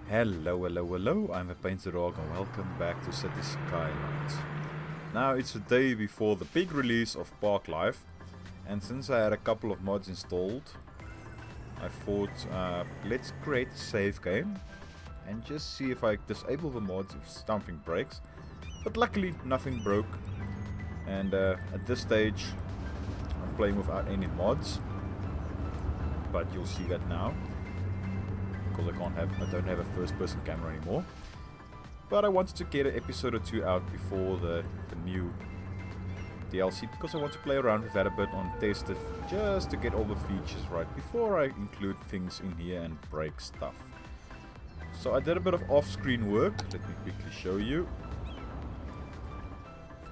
Hello, hello, hello, I'm a Painted Dog and welcome back to City Skylines. Now it's the day before the big release of Park Life, and since I had a couple of mods installed, I thought let's create a save game and just see if I disable the mods if something breaks. But luckily nothing broke, and at this stage I'm playing without any mods, but you'll see that now. Because I don't have a first-person camera anymore. But I wanted to get an episode or two out before the new DLC, because I want to play around with that a bit on test it, just to get all the features right before I include things in here and break stuff. So I did a bit of off-screen work. Let me quickly show you.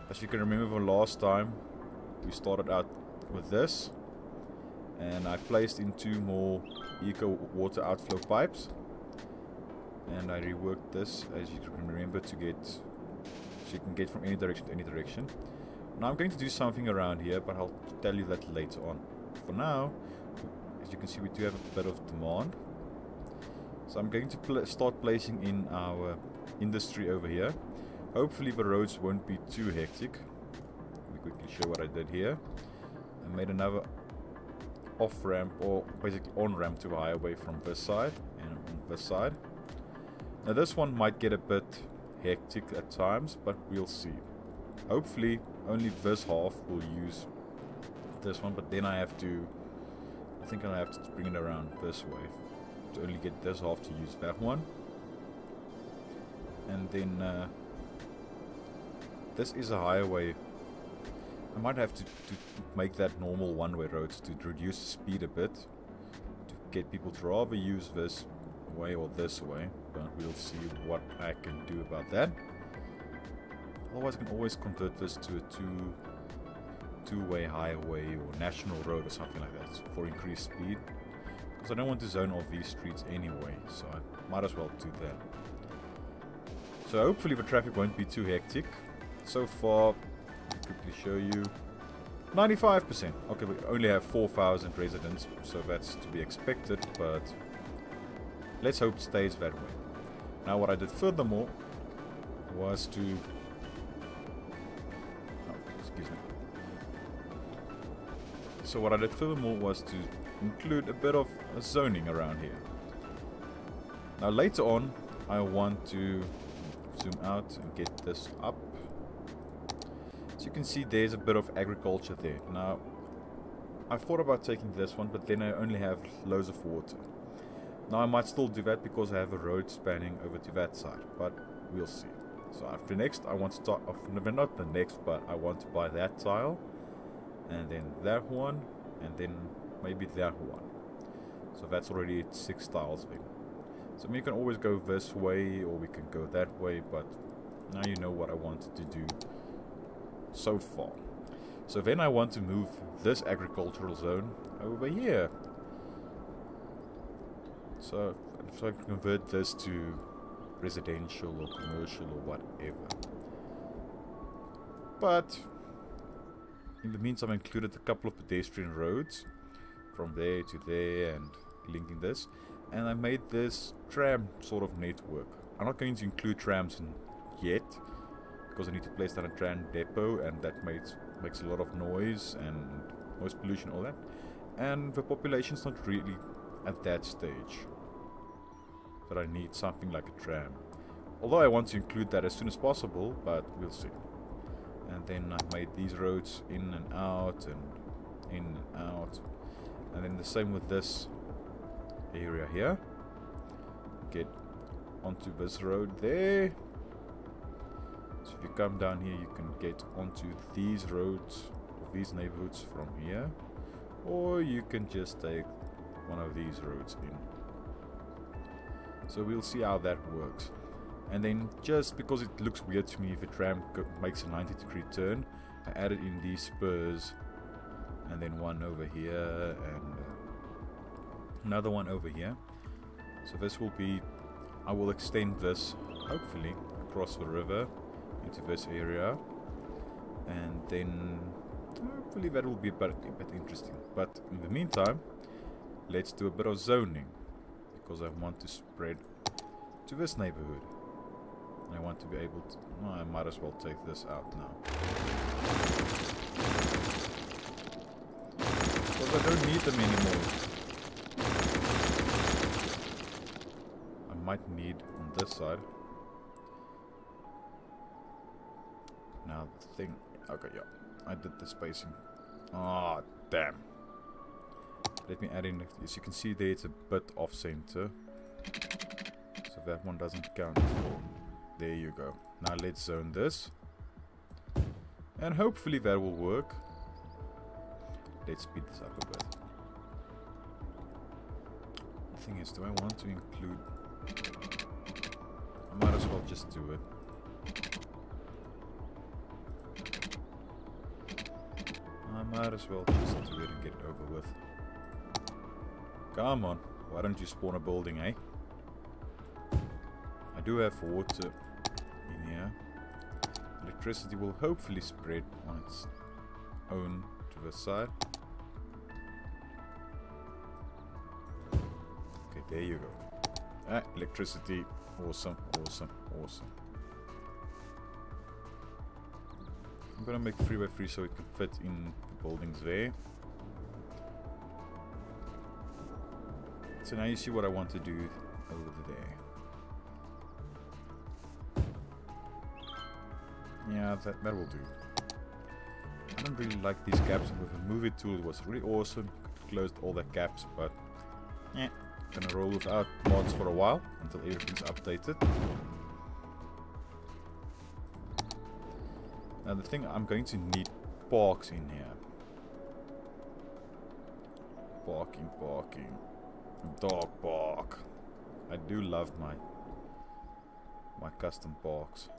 As you can remember from last time, we started out with this. And I placed in 2 more eco water outflow pipes, and I reworked this, as you can remember, to get so you can get from any direction to any direction. Now I'm going to do something around here, but I'll tell you that later on. For now, as you can see, we do have a bit of demand, so I'm going to start placing in our industry over here. Hopefully the roads won't be too hectic. Let me quickly show what I did here. I made another off-ramp, or basically on-ramp to the highway from this side and on this side. Now this one might get a bit hectic at times, but we'll see. Hopefully only this half will use this one, but then I think I have to bring it around this way to only get this half to use that one. And then this is a highway. I might have to make that normal one-way roads to reduce the speed a bit, to get people to rather use this way or this way, but we'll see what I can do about that. Otherwise I can always convert this to a two-way highway or national road or something like that for increased speed, because I don't want to zone off these streets anyway, so I might as well do that. So hopefully the traffic won't be too hectic. So far, quickly show you 95%. Okay, we only have 4,000 residents, so that's to be expected, but let's hope it stays that way. Now what I did furthermore was to include a bit of zoning around here. Now later on I want to zoom out and get this up. You can see there's a bit of agriculture there. Now I thought about taking this one, but then I only have loads of water. Now I might still do that because I have a road spanning over to that side, but we'll see. So after next I want to start off, not the next, but I want to buy that tile, and then that one, and then maybe that one. So that's already 6 tiles in. So we can always go this way or we can go that way, but now you know what I wanted to do so far. So then I want to move this agricultural zone over here, so I can convert this to residential or commercial or whatever. But in the meantime I included a couple of pedestrian roads from there to there and linking this, and I made this tram sort of network. I'm not going to include trams in yet, because I need to place down a tram depot, and that makes a lot of noise and noise pollution, all that. And the population's not really at that stage that I need something like a tram. Although I want to include that as soon as possible, but we'll see. And then I made these roads in and out and in and out. And then the same with this area here. Get onto this road there. So if you come down here, you can get onto these roads, or these neighborhoods from here, or you can just take one of these roads in. So we'll see how that works. And then, just because it looks weird to me if a tram makes a 90-degree turn, I added in these spurs, and then one over here, and another one over here. So this will be, I will extend this, hopefully, across the river into this area, and then hopefully that will be a bit interesting. But in the meantime, let's do a bit of zoning, because I want to spread to this neighborhood. And I want to be able to... Well, I might as well take this out now. Because I don't need them anymore. I might need on this side. Now the thing... Okay, yeah. I did the spacing. Ah, damn. Let me add in... As you can see there, it's a bit off center. So that one doesn't count. There you go. Now let's zone this. And hopefully that will work. Let's speed this up a bit. The thing is, do I want to include... I might as well just do it. I might as well just do it and get it over with. Come on. Why don't you spawn a building, eh? I do have water in here. Electricity will hopefully spread on its own to the side. Okay, there you go. Ah, electricity. Awesome, awesome, awesome. I'm gonna make 3x3 so it can fit in the buildings there. So now you see what I want to do over there. Yeah, that will do. I don't really like these gaps. With the movie tool, it was really awesome. Closed all the gaps, but yeah, gonna roll without mods for a while until everything's updated. Now the thing, I'm going to need parks in here. Parking, parking. Dog park. I do love my custom parks.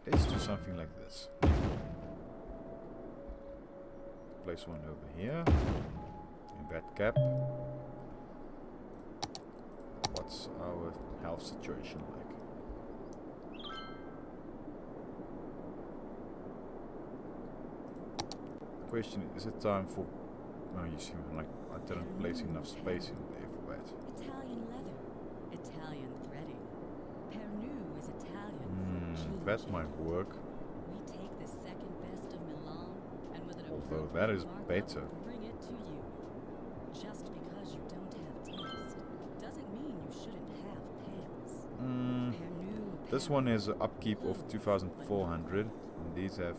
Let's do something like this. Place one over here. In that gap. What's our health situation like? The question is it time for... Oh, you see, like, I didn't place enough space in there for that. Italian leather. Italian threading. Pernu is Italian. That might work. We take the second best of Milan, and with an although that is better. Bring it to you. Just because you don't have taste doesn't mean you shouldn't have pants. This one is an upkeep of 2,400, and these have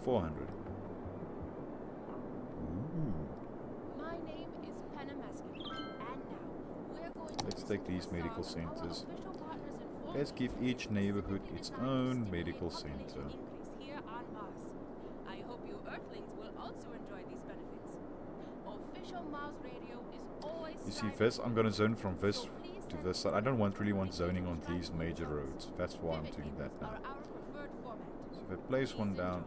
400. My name is Panamaski, and now we're going to Let's take these medical centers. official partners in Let's give each neighborhood its own medical center. Here on Mars. I hope you Earthlings will also enjoy these benefits. Official Mars radio is always. You see this? I'm gonna zone from this to this side. I don't really want zoning on these major roads. That's why I'm doing that now. So if I place one down,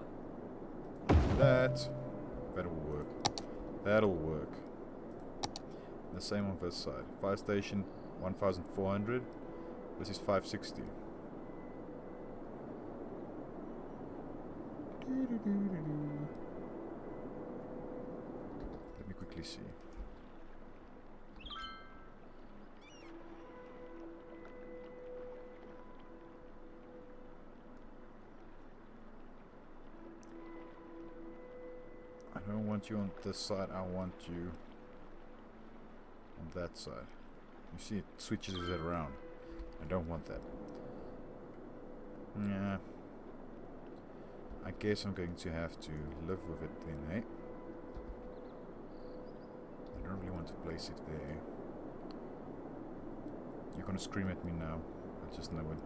that'll work. That'll work. The same on this side. Fire station 1,400. This is 560. Let me quickly see. I don't want you on this side, I want you on that side. You see, it switches it around. I don't want that. Yeah. I guess I'm going to have to live with it then, eh? I don't really want to place it there. You're gonna scream at me now. I just know it.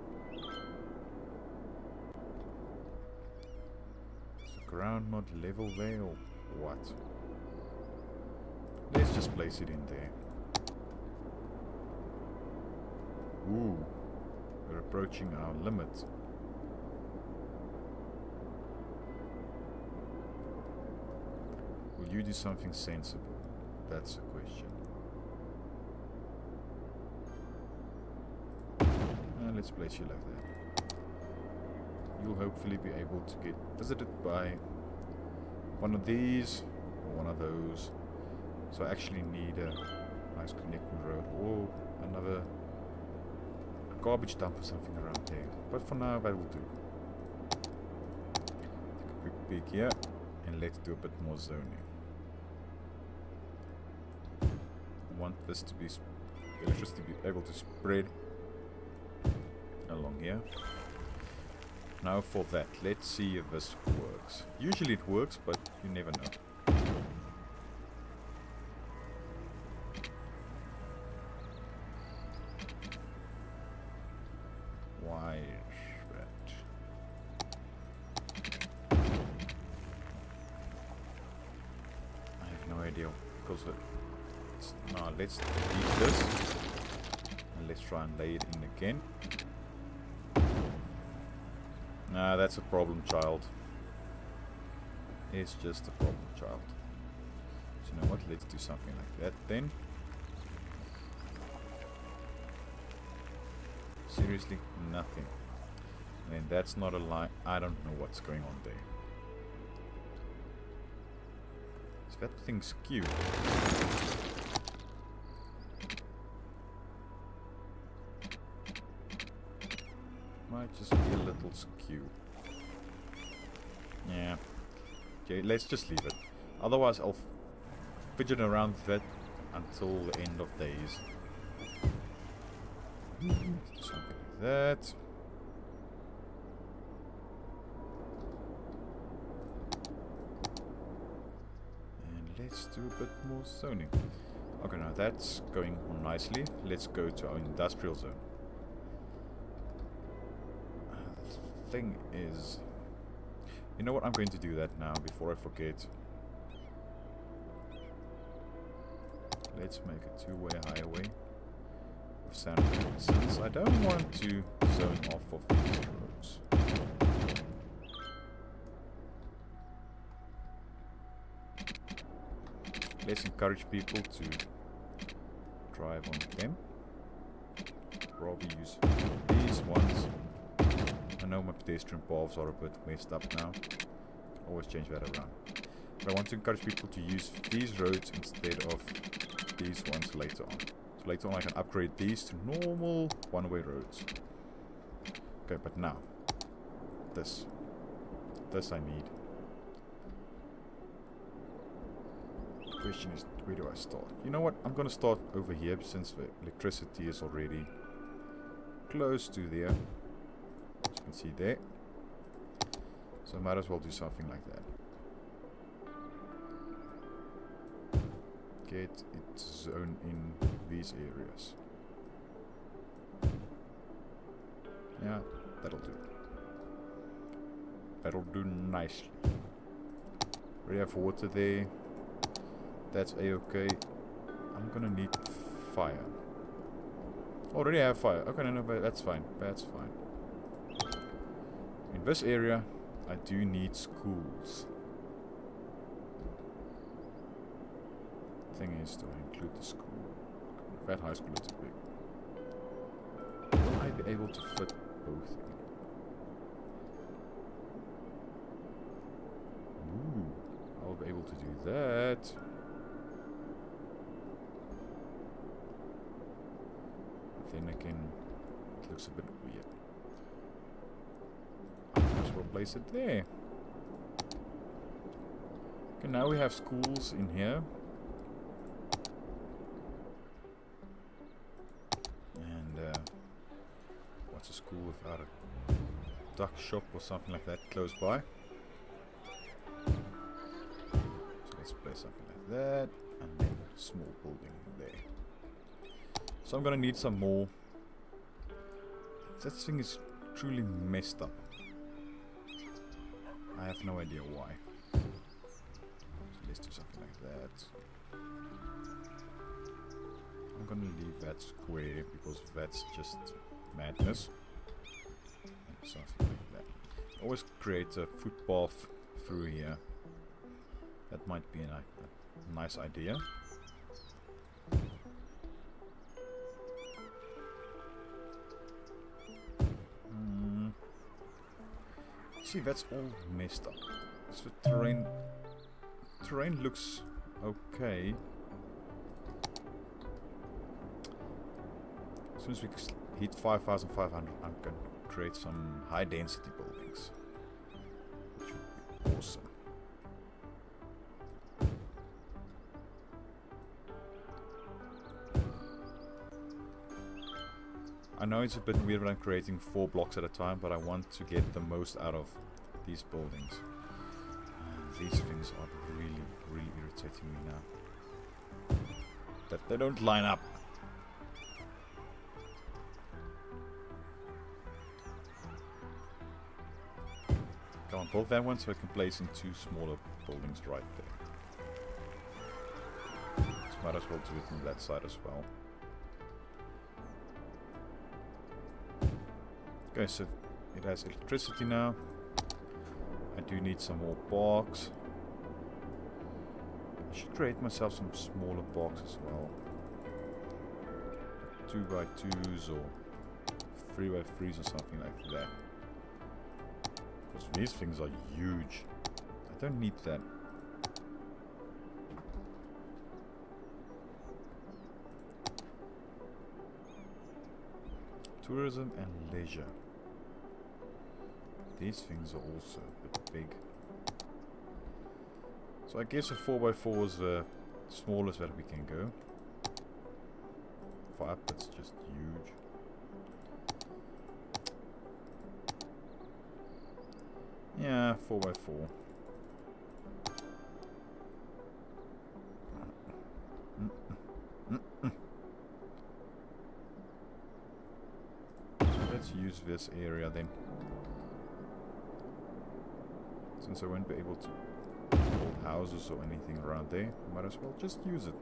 Is the ground not level there or what? Let's just place it in there. Ooh, we're approaching our limit. Will you do something sensible? That's the question. Let's place you like that. You'll hopefully be able to get visited by one of these or one of those. So I actually need a nice connecting road or another garbage dump or something around there. But for now, that will do. Take a quick peek here, and let's do a bit more zoning. I want this to be electricity to be able to spread along here. Now for that, let's see if this works. Usually it works, but you never know. Why is that? I have no idea, because it's... Now let's delete this, and let's try and lay it in again. Nah, that's a problem child. It's just a problem child. So you know what, let's do something like that then. Seriously, nothing. And that's not a line. I don't know what's going on there. Is that thing skewed? Might just be a little skew. Yeah. Okay, let's just leave it. Otherwise I'll fidget around with that until the end of days. Let's do something like that. And let's do a bit more zoning. Okay, now that's going on nicely. Let's go to our industrial zone. Thing is, you know what, I'm going to do that now before I forget. Let's make a two-way highway with sanitation, since I don't want to zone off of these roads. Let's encourage people to drive on them. Probably use these ones. I know my pedestrian paths are a bit messed up now. Always change that around. But I want to encourage people to use these roads instead of these ones later on. So later on I can upgrade these to normal one-way roads. Okay, but now this I need. The question is, where do I start? You know what? I'm gonna start over here since the electricity is already close to there. As you can see there. So I might as well do something like that. Get it zoned in these areas. Yeah, that'll do. That'll do nicely. We have water there. That's a-okay. I'm gonna need fire. Already have fire. Okay, no, but that's fine. That's fine. In this area, I do need schools. Thing is, do I include the school? That high school is too big. Will I be able to fit both in? Ooh, I'll be able to do that. Then again, it looks a bit weird. I might as well place it there. Okay, now we have schools in here. And what's a school without a duck shop or something like that close by? So let's place something like that, and then a small building there. So I'm gonna need some more. That thing is truly messed up. I have no idea why. So let's do something like that. I'm gonna leave that square because that's just madness. And something like that. Always create a footpath through here. That might be a nice idea. See, that's all messed up. So terrain looks okay. soon as we hit 5,500, I'm going to create some high density buildings. Which would be awesome. I know it's a bit weird when I'm creating 4 blocks at a time, but I want to get the most out of these buildings. These things are really, really irritating me now. That they don't line up. Come on, build that one so I can place in 2 smaller buildings right there. So might as well do it on that side as well. Okay, so it has electricity now. I do need some more box. I should create myself some smaller box as well. 2x2s or 3x3s or something like that. Because these things are huge. I don't need that. Tourism and leisure. These things are also a bit big. So I guess a 4x4 is the smallest that we can go. 5, that's just huge. Yeah, 4x4. Let's use this area then. Since I won't be able to build houses or anything around there, I might as well just use it.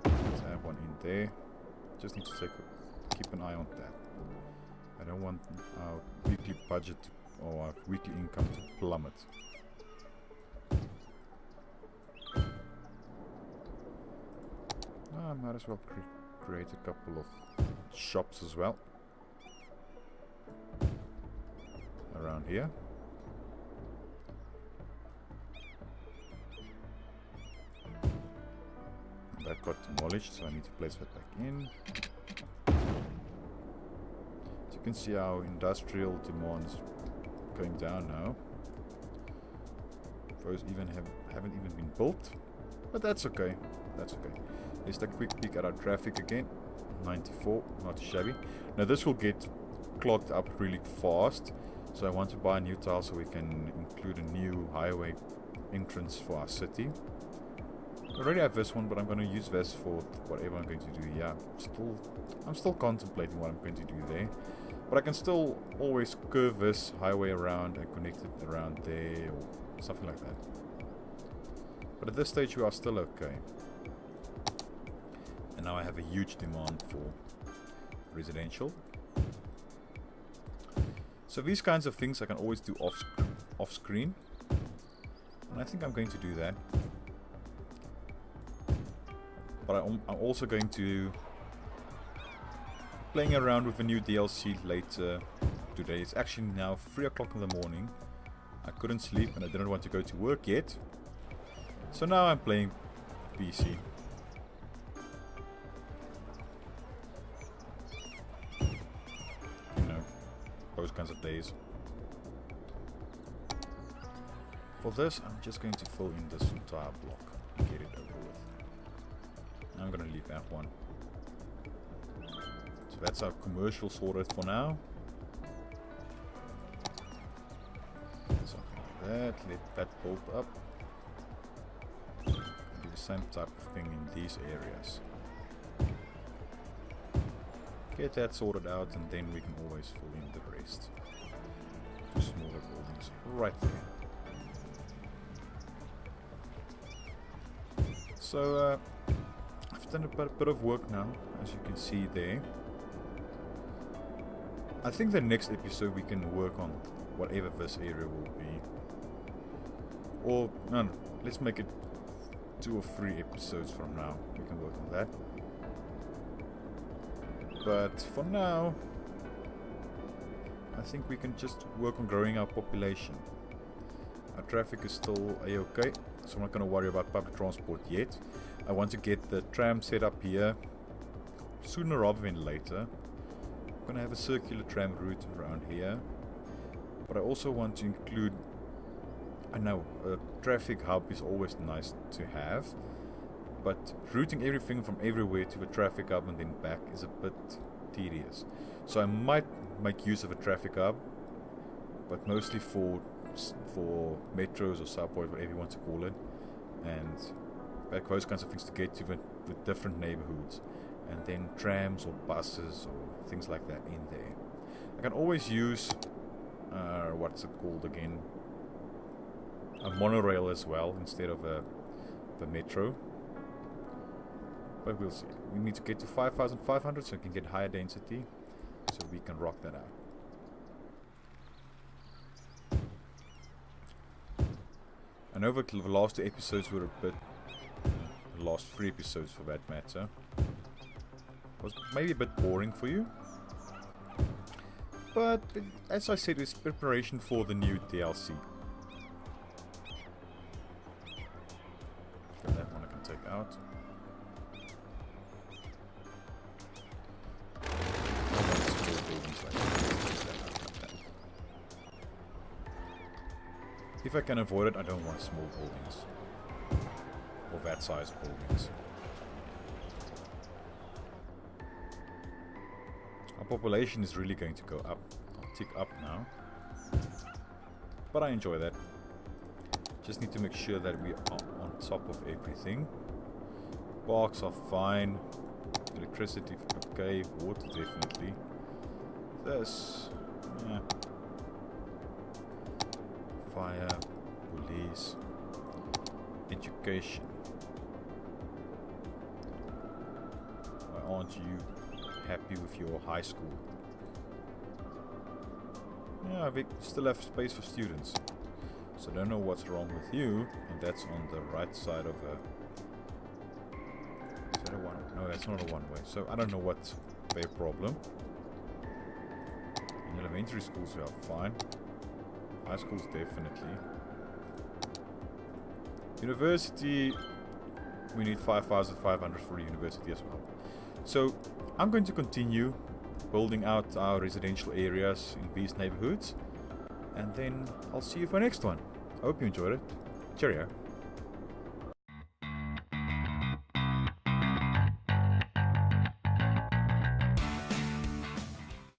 Let's have one in there. Just need to keep an eye on that. I don't want our weekly budget or our weekly income to plummet. I might as well create a couple of shops as well. Around here. That got demolished, so I need to place that back in. As you can see, our industrial demand is going down now. Those haven't even been built, but that's okay. That's okay. Let's take a quick peek at our traffic again. 94, not shabby. Now this will get clogged up really fast. So I want to buy a new tile so we can include a new highway entrance for our city. I already have this one, but I'm going to use this for whatever I'm going to do. Yeah, I'm still contemplating what I'm going to do there. But I can still always curve this highway around and connect it around there or something like that. But at this stage we are still okay. And now I have a huge demand for residential. So these kinds of things I can always do off screen, and I think I'm going to do that. But I'm also going to playing around with a new DLC later today. It's actually now 3 o'clock in the morning. I couldn't sleep and I didn't want to go to work yet. So now I'm playing PC. Those kinds of days. For this, I'm just going to fill in this entire block and get it over with. I'm going to leave that one. So that's our commercial sorted for now. Something like that. Let that build up. Do the same type of thing in these areas. Get that sorted out and then we can always fill in the rest. 2 smaller buildings right there. So I've done a bit of work now, as you can see there. I think the next episode we can work on whatever this area will be. Or no, let's make it 2 or 3 episodes from now. We can work on that. But for now, I think we can just work on growing our population. Our traffic is still a-okay, so I'm not going to worry about public transport yet. I want to get the tram set up here sooner rather than later. I'm going to have a circular tram route around here, but I also want to include, I know, a traffic hub is always nice to have, but routing everything from everywhere to the traffic hub and then back is a bit tedious. So I might make use of a traffic hub, but mostly for metros or subways, whatever you want to call it, and back those kinds of things to get to the different neighborhoods, and then trams or buses or things like that in there. I can always use what's it called again, a monorail as well instead of the metro, but we'll see. We need to get to 5,500 so we can get higher density, so we can rock that out. I know that the last 2 episodes were a bit, the last 3 episodes for that matter, was maybe a bit boring for you, but as I said, it's preparation for the new DLC. Okay, that one I can take out. If I can avoid it, I don't want small buildings. Or that size buildings. Our population is really going to go up. I'll tick up now. But I enjoy that. Just need to make sure that we are on top of everything. Parks are fine. Electricity, okay. Water, definitely. This, yeah. Fire, police, education. Why aren't you happy with your high school? Yeah, we still have space for students. So I don't know what's wrong with you, and that's on the right side of a... Is that a one? No, that's not a one-way. So I don't know what's their problem. In elementary schools we are fine. High schools definitely. University, we need 5,500 for a university as well. So I'm going to continue building out our residential areas in these neighborhoods, and then I'll see you for the next one. I hope you enjoyed it. Cheerio.